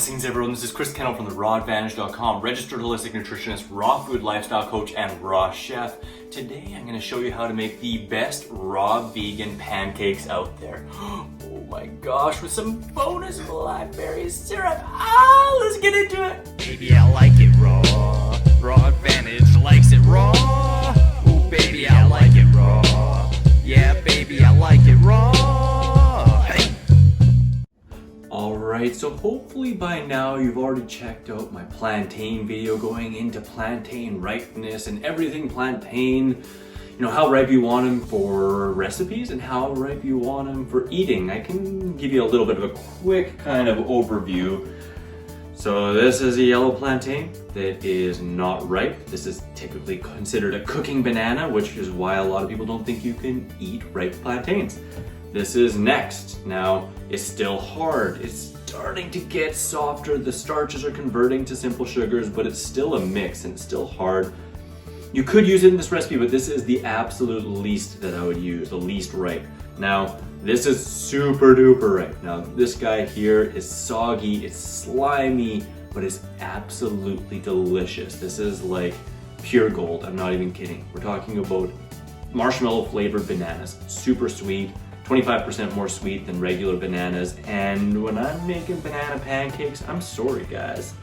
Blessings everyone, this is Chris Kennel from therawadvantage.com, registered holistic nutritionist, raw food lifestyle coach, and raw chef. Today I'm going to show you how to make the best raw vegan pancakes out there. Oh my gosh, with some bonus blackberry syrup. Let's get into it. Baby, I like it raw. Raw Advantage likes it raw. Ooh, baby, I like it raw. Yeah, baby, I like it raw. Hey. Alright, so hopefully by now you've already checked out my plantain video going into plantain ripeness and everything plantain. You know, how ripe you want them for recipes and how ripe you want them for eating. I can give you a little bit of a quick kind of overview. So this is a yellow plantain that is not ripe. This is typically considered a cooking banana, which is why a lot of people don't think you can eat ripe plantains. This is next. Now, it's still hard. It's starting to get softer. The starches are converting to simple sugars, but it's still a mix and it's still hard. You could use it in this recipe, but this is the absolute least that I would use, the least ripe. Now, this is super duper ripe. Now, this guy here is soggy, it's slimy, but it's absolutely delicious. This is like pure gold, I'm not even kidding. We're talking about marshmallow flavored bananas, super sweet. 25% more sweet than regular bananas, and when I'm making banana pancakes, I'm sorry guys,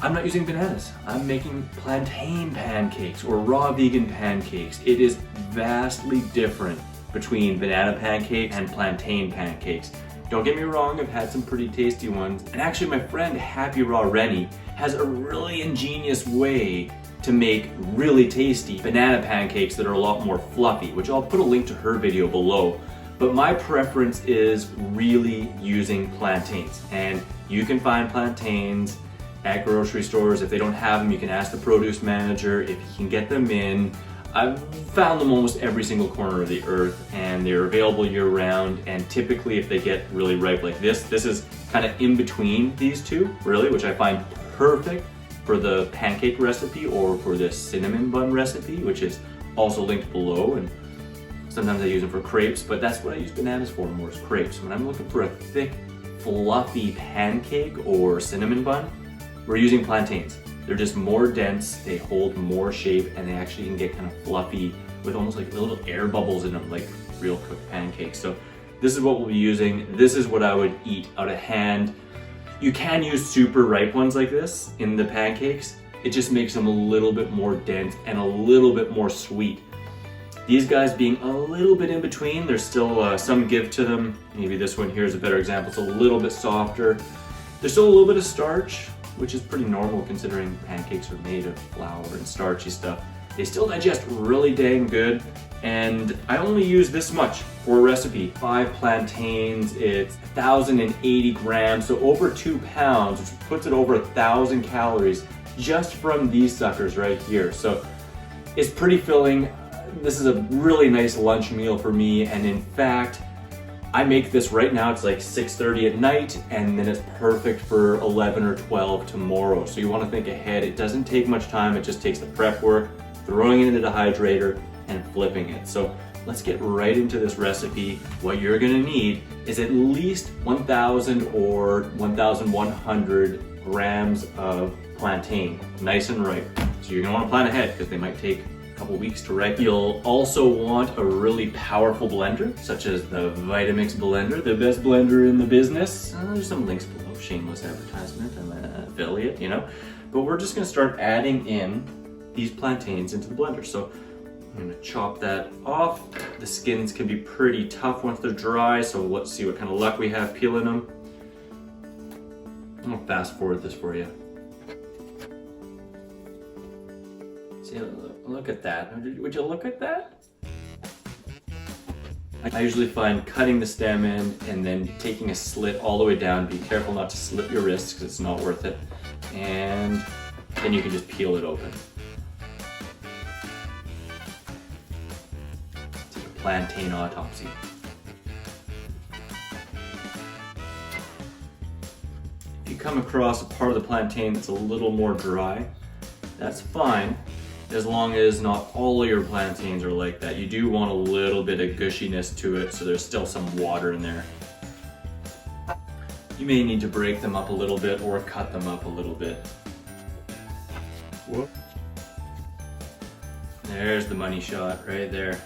I'm not using bananas. I'm making plantain pancakes or raw vegan pancakes. It is vastly different between banana pancakes and plantain pancakes. Don't get me wrong, I've had some pretty tasty ones, and actually my friend Happy Raw Rennie has a really ingenious way to make really tasty banana pancakes that are a lot more fluffy, which I'll put a link to her video below. But my preference is really using plantains. And you can find plantains at grocery stores. If they don't have them, you can ask the produce manager if he can get them in. I've found them almost every single corner of the earth, and they're available year round. And typically if they get really ripe like this is kind of in between these two, really, which I find perfect for the pancake recipe or for this cinnamon bun recipe, which is also linked below. And sometimes I use them for crepes, but that's what I use bananas for more, is crepes. When I'm looking for a thick, fluffy pancake or cinnamon bun, we're using plantains. They're just more dense, they hold more shape, and they actually can get kind of fluffy with almost like little air bubbles in them, like real cooked pancakes. So this is what we'll be using. This is what I would eat out of hand. You can use super ripe ones like this in the pancakes. It just makes them a little bit more dense and a little bit more sweet. These guys being a little bit in between, there's still some give to them. Maybe this one here is a better example. It's a little bit softer. There's still a little bit of starch, which is pretty normal considering pancakes are made of flour and starchy stuff. They still digest really dang good. And I only use this much for a recipe. 5 plantains, it's 1,080 grams, so over 2 pounds, which puts it over 1,000 calories just from these suckers right here. So it's pretty filling. This is a really nice lunch meal for me, and in fact, I make this right now. It's like 6:30 at night, and then it's perfect for 11 or 12 tomorrow. So you want to think ahead. It doesn't take much time. It just takes the prep work, throwing it in the dehydrator, and flipping it. So let's get right into this recipe. What you're gonna need is at least 1,000 or 1,100 grams of plantain, nice and ripe. So you're gonna wanna plan ahead because they might take a couple weeks to ripen. You'll also want a really powerful blender, such as the Vitamix blender, the best blender in the business. There's some links below, shameless advertisement, I'm an affiliate, you know. But we're just gonna start adding in these plantains into the blender. So I'm gonna chop that off. The skins can be pretty tough once they're dry, so let's see what kind of luck we have peeling them. I'm gonna fast forward this for you. See, look at that. Would you look at that? I usually find cutting the stem in and then taking a slit all the way down. Be careful not to slit your wrists because it's not worth it. And then you can just peel it open. Plantain autopsy. If you come across a part of the plantain that's a little more dry, that's fine, as long as not all of your plantains are like that. You do want a little bit of gushiness to it, so there's still some water in there. You may need to break them up a little bit or cut them up a little bit. Whoop. There's the money shot right there.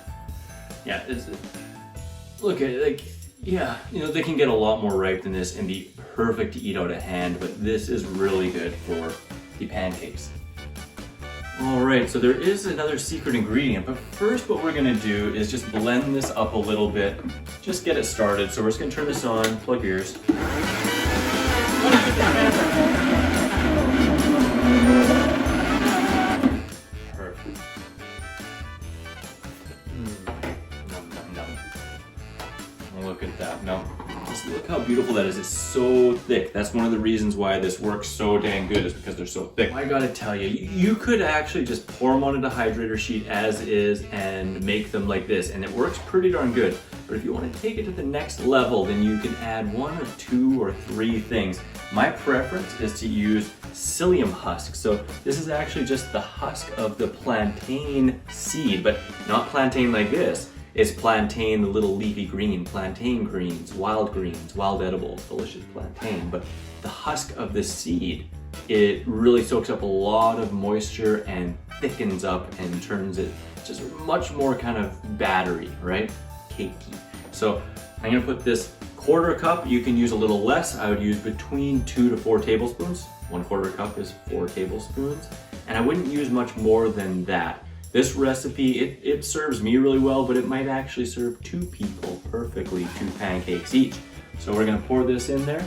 Yeah, look at it, like, yeah, you know, they can get a lot more ripe than this and be perfect to eat out of hand, but this is really good for the pancakes. All right, so there is another secret ingredient, but first what we're gonna do is just blend this up a little bit, just get it started. So we're just gonna turn this on, plug ears. Perfect. Look at that. Now, just look how beautiful that is. It's so thick. That's one of the reasons why this works so dang good, is because they're so thick. I gotta tell you, you could actually just pour them onto the hydrator sheet as is and make them like this, and it works pretty darn good. But if you want to take it to the next level, then you can add 1 or 2 or 3 things. My preference is to use psyllium husk. So this is actually just the husk of the plantain seed, but not plantain like this. It's plantain, the little leafy green, plantain greens, wild edible, delicious plantain. But the husk of the seed, it really soaks up a lot of moisture and thickens up and turns it just much more kind of battery, right? Cakey. So I'm gonna put this 1/4 cup. You can use a little less. I would use between 2 to 4 tablespoons. 1/4 cup is 4 tablespoons. And I wouldn't use much more than that. This recipe, it serves me really well, but it might actually serve 2 people perfectly, 2 pancakes each. So we're gonna pour this in there.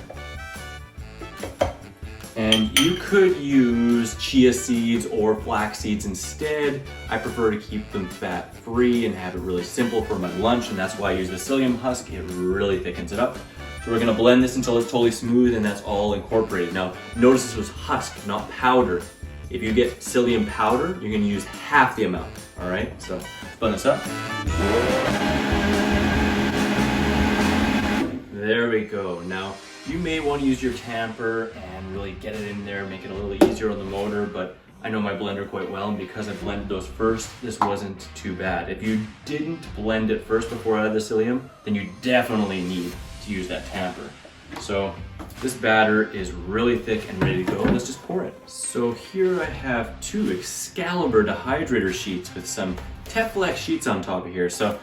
And you could use chia seeds or flax seeds instead. I prefer to keep them fat-free and have it really simple for my lunch, and that's why I use the psyllium husk. It really thickens it up. So we're gonna blend this until it's totally smooth and that's all incorporated. Now, notice this was husk, not powder. If you get psyllium powder, you're gonna use half the amount, all right? So let's blend this up. There we go. Now, you may want to use your tamper and really get it in there, make it a little easier on the motor, but I know my blender quite well, and because I blended those first, this wasn't too bad. If you didn't blend it first before I added the psyllium, then you definitely need to use that tamper. So this batter is really thick and ready to go. Let's just pour it. So here I have 2 Excalibur dehydrator sheets with some Teflex sheets on top of here. So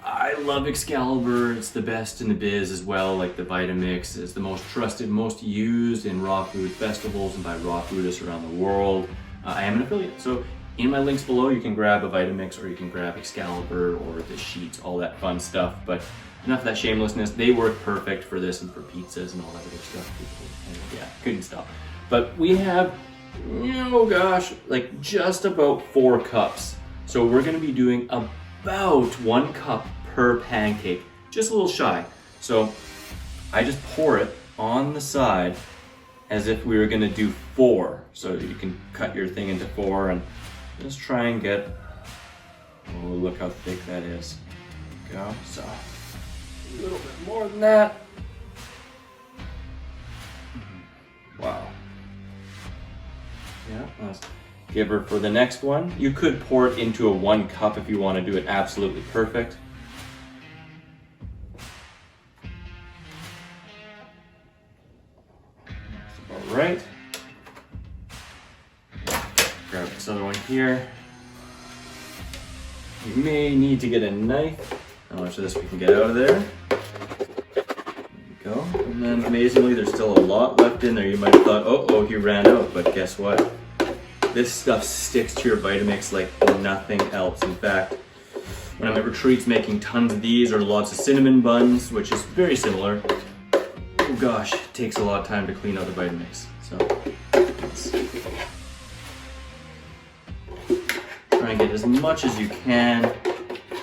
I love Excalibur. It's the best in the biz as well. Like the Vitamix is the most trusted, most used in raw food festivals and by raw foodists around the world. I am an affiliate. So in my links below, you can grab a Vitamix or you can grab Excalibur or the sheets, all that fun stuff. But enough of that shamelessness. They work perfect for this and for pizzas and all that other stuff. And yeah, couldn't stop. But we have, oh gosh, like just about 4 cups. So we're gonna be doing about 1 cup per pancake, just a little shy. So I just pour it on the side as if we were gonna do 4. So you can cut your thing into 4 and just try and get, oh, look how thick that is. There we go, so. A little bit more than that. Wow. Yeah, let's give her for the next one. You could pour it into a 1 cup if you want to do it absolutely perfect. That's about right. Grab this other one here. You may need to get a knife. How much of this we can get out of there. There we go. And then amazingly, there's still a lot left in there. You might have thought, oh, he ran out, but guess what? This stuff sticks to your Vitamix like nothing else. In fact, when I'm at retreats making tons of these or lots of cinnamon buns, which is very similar, oh gosh, it takes a lot of time to clean out the Vitamix. So let's try and get as much as you can.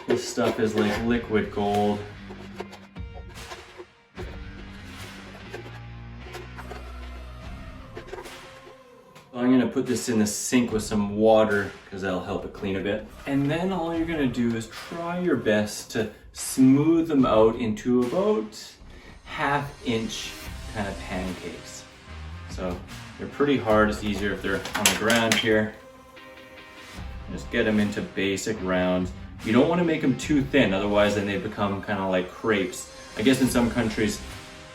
This stuff is like liquid gold. I'm gonna put this in the sink with some water because that'll help it clean a bit. And then all you're gonna do is try your best to smooth them out into about 1/2 inch kind of pancakes. So they're pretty hard. It's easier if they're on the ground here. Just get them into basic rounds. You don't want to make them too thin, otherwise then they become kind of like crepes. I guess in some countries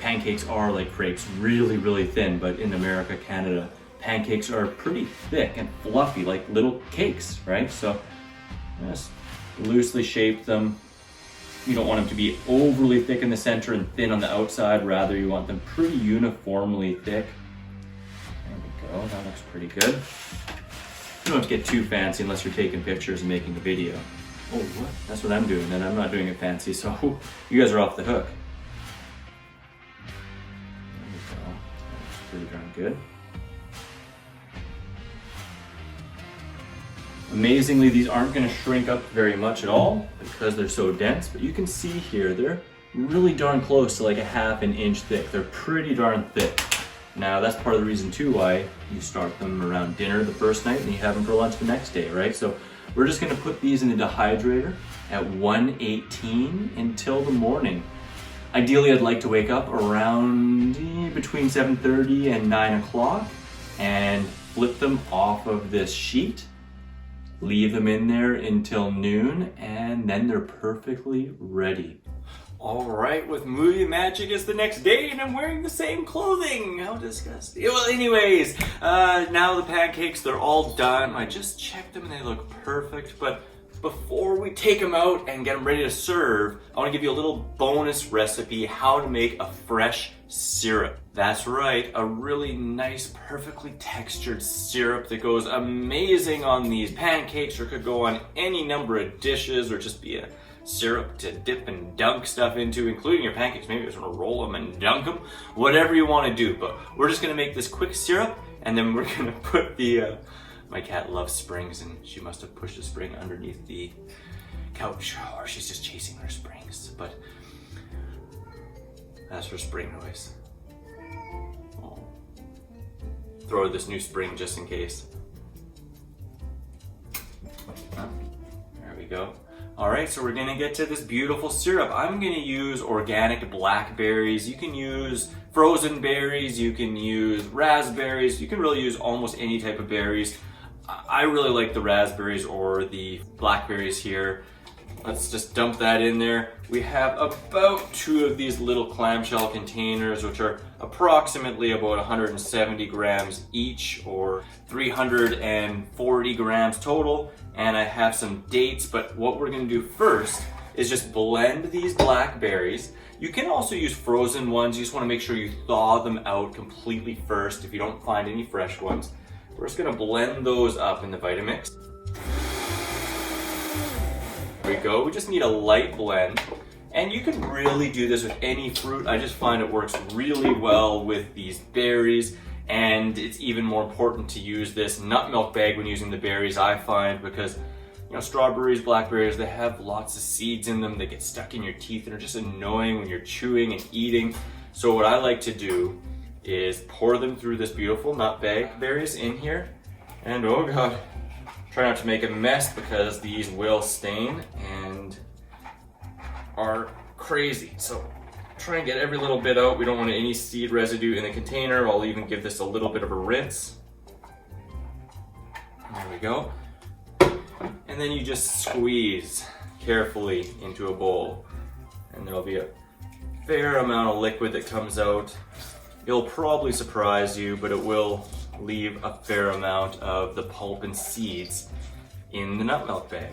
pancakes are like crepes, really, really thin, but in America, Canada, pancakes are pretty thick and fluffy, like little cakes, right? So just loosely shape them. You don't want them to be overly thick in the center and thin on the outside. Rather, you want them pretty uniformly thick. There we go, that looks pretty good. You don't have to get too fancy unless you're taking pictures and making a video. Oh, what? That's what I'm doing, and I'm not doing it fancy, so you guys are off the hook. There we go. That's pretty darn good. Amazingly, these aren't going to shrink up very much at all because they're so dense, but you can see here, they're really darn close to like a ½ an inch thick. They're pretty darn thick. Now, that's part of the reason too why you start them around dinner the first night and you have them for lunch the next day, right? So we're just going to put these in the dehydrator at 118 until the morning. Ideally, I'd like to wake up around between 7:30 and 9 o'clock and flip them off of this sheet. Leave them in there until noon, and then they're perfectly ready. All right, with movie magic, it's the next day and I'm wearing the same clothing. How disgusting. Well, anyways, now the pancakes, they're all done. I just checked them and they look perfect, but before we take them out and get them ready to serve, I want to give you a little bonus recipe how to make a fresh syrup. That's right, a really nice, perfectly textured syrup that goes amazing on these pancakes, or could go on any number of dishes, or just be a syrup to dip and dunk stuff into, including your pancakes. Maybe just want to roll them and dunk them, whatever you want to do. But we're just going to make this quick syrup, and then we're going to put the my cat loves springs, and she must have pushed a spring underneath the couch, or she's just chasing her springs. But that's her spring noise. Oh. Throw this new spring just in case. There we go. All right, so we're gonna get to this beautiful syrup. I'm gonna use organic blackberries. You can use frozen berries, you can use raspberries, you can really use almost any type of berries. I really like the raspberries or the blackberries here. Let's just dump that in there. We have about 2 of these little clamshell containers, which are approximately about 170 grams each, or 340 grams total. And I have some dates, but what we're gonna do first is just blend these blackberries. You can also use frozen ones. You just wanna make sure you thaw them out completely first if you don't find any fresh ones. We're just gonna blend those up in the Vitamix. There we go, we just need a light blend. And you can really do this with any fruit. I just find it works really well with these berries. And it's even more important to use this nut milk bag when using the berries, I find, because strawberries, blackberries, they have lots of seeds in them that get stuck in your teeth and are just annoying when you're chewing and eating. So what I like to do is pour them through this beautiful nut bag, berries in here, and oh god, try not to make a mess because these will stain and are crazy. So try and get every little bit out. We don't want any seed residue in the container. I'll even give this a little bit of a rinse. There we go. And then you just squeeze carefully into a bowl, and there'll be a fair amount of liquid that comes out. It'll probably surprise you, but it will leave a fair amount of the pulp and seeds in the nut milk bag.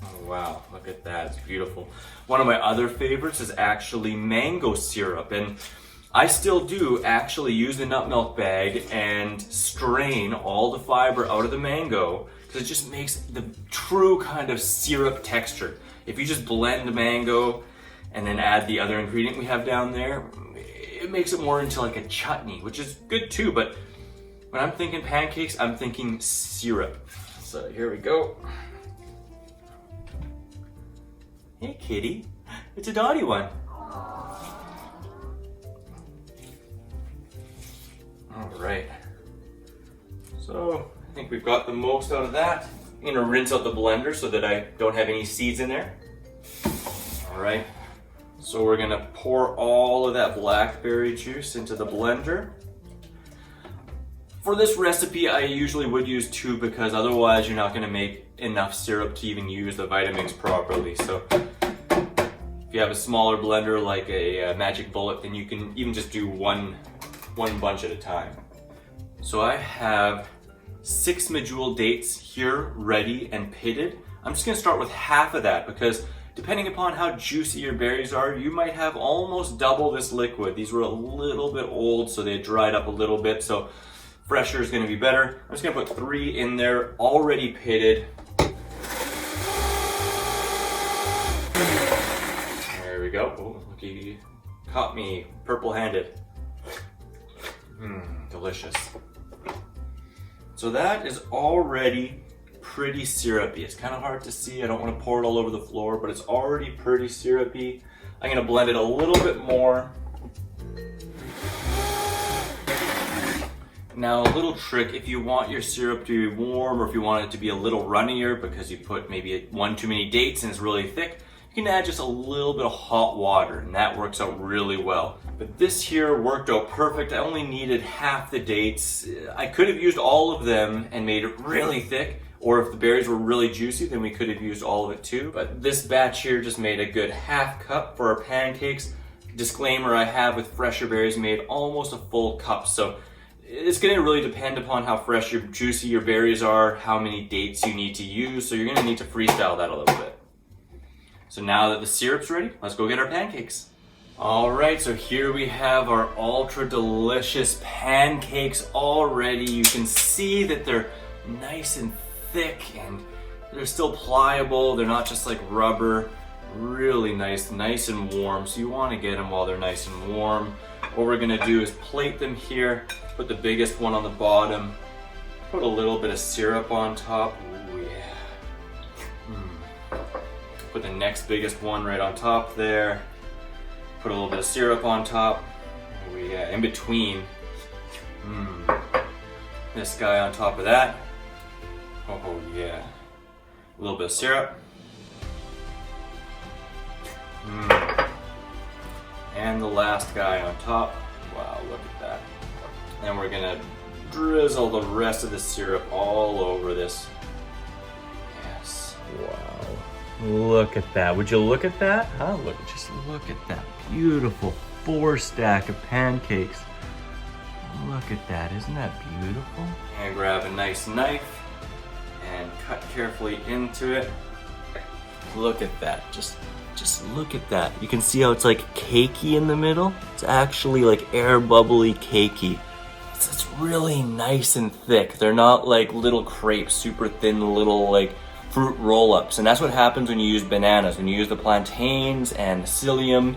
Oh wow, look at that, it's beautiful. One of my other favorites is actually mango syrup, and I still do actually use the nut milk bag and strain all the fiber out of the mango, because it just makes the true kind of syrup texture. If you just blend the mango and then add the other ingredient we have down there, it makes it more into like a chutney, which is good too, but when I'm thinking pancakes, I'm thinking syrup. So here we go. Hey kitty, it's a dotty one. All right, so I think we've got the most out of that. I'm gonna rinse out the blender so that I don't have any seeds in there. All right, so we're gonna pour all of that blackberry juice into the blender. For this recipe, I usually would use 2 because otherwise you're not gonna make enough syrup to even use the Vitamix properly. So if you have a smaller blender like a Magic Bullet, then you can even just do one bunch at a time. So I have 6 medjool dates here ready and pitted. I'm just gonna start with half of that because depending upon how juicy your berries are, you might have almost double this liquid. These were a little bit old, so they dried up a little bit, so fresher is gonna be better. I'm just gonna put 3 in there, already pitted. There we go. Oh, look, he caught me purple-handed. Delicious. So that is already pretty syrupy. It's kind of hard to see. I don't want to pour it all over the floor, but it's already pretty syrupy. I'm going to blend it a little bit more. Now a little trick, if you want your syrup to be warm or if you want it to be a little runnier because you put maybe one too many dates and it's really thick, you can add just a little bit of hot water and that works out really well. But this here worked out perfect. I only needed half the dates. I could have used all of them and made it really thick, or if the berries were really juicy, then we could have used all of it too. But this batch here just made a good half cup for our pancakes. Disclaimer, I have with fresher berries made almost a full cup. So it's gonna really depend upon how fresh or juicy your berries are, how many dates you need to use. So you're gonna need to freestyle that a little bit. So now that the syrup's ready, let's go get our pancakes. All right, so here we have our ultra delicious pancakes already. You can see that they're nice and thick and they're still pliable. They're not just like rubber. Really nice and warm. So you want to get them while they're nice and warm. What we're gonna do is plate them here, put the biggest one on the bottom, put a little bit of syrup on top. Ooh, yeah. Put the next biggest one right on top there. Put a little bit of syrup on top. Oh yeah, in between. This guy on top of that. Oh yeah. A little bit of syrup. And the last guy on top. Wow, look at that. And we're gonna drizzle the rest of the syrup all over this. Yes. Wow. Look at that. Would you look at that? Huh? Just look at that beautiful 4-stack of pancakes. Look at that. Isn't that beautiful? And grab a nice knife and cut carefully into it. Look at that. Just look at that. You can see how it's like cakey in the middle. It's actually like air bubbly cakey. It's really nice and thick. They're not like little crepes, super thin little like fruit roll-ups. And that's what happens when you use bananas. When you use the plantains and the psyllium,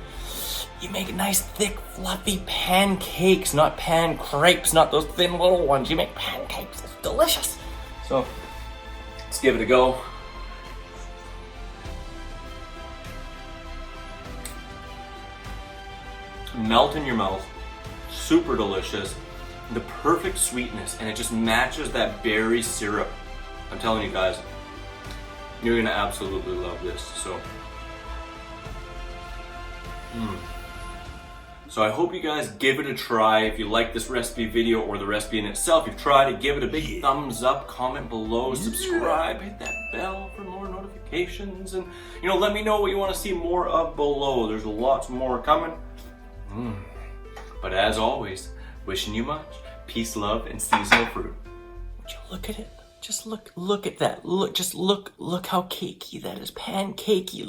you make nice, thick, fluffy pancakes, not pan crepes, not those thin little ones. You make pancakes. It's delicious. So let's give it a go. Melt in your mouth. Super delicious. The perfect sweetness, and it just matches that berry syrup. I'm telling you guys, you're gonna absolutely love this. So I hope you guys give it a try. If you like this recipe video or the recipe in itself, you've tried it, give it a big thumbs up, comment below, subscribe, hit that bell for more notifications, and let me know what you want to see more of below. There's lots more coming. But as always, wishing you much peace, love, and seasonal fruit. Would you look at it? Just look at that. Look how cakey that is. Pancakey.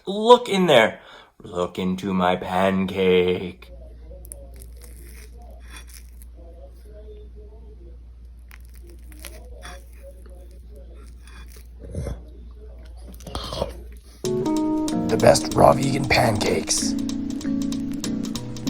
Look in there. Look into my pancake. The best raw vegan pancakes.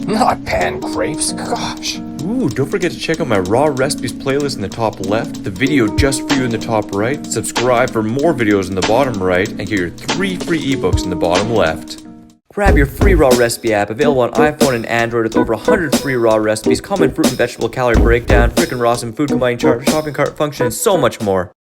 Not pan crepes, gosh. Ooh, don't forget to check out my raw recipes playlist in the top left, the video just for you in the top right, subscribe for more videos in the bottom right, and get your 3 free ebooks in the bottom left. Grab your free raw recipe app, available on iPhone and Android with over 100 free raw recipes, common fruit and vegetable calorie breakdown, frickin' raw some food combining chart, shopping cart function, and so much more.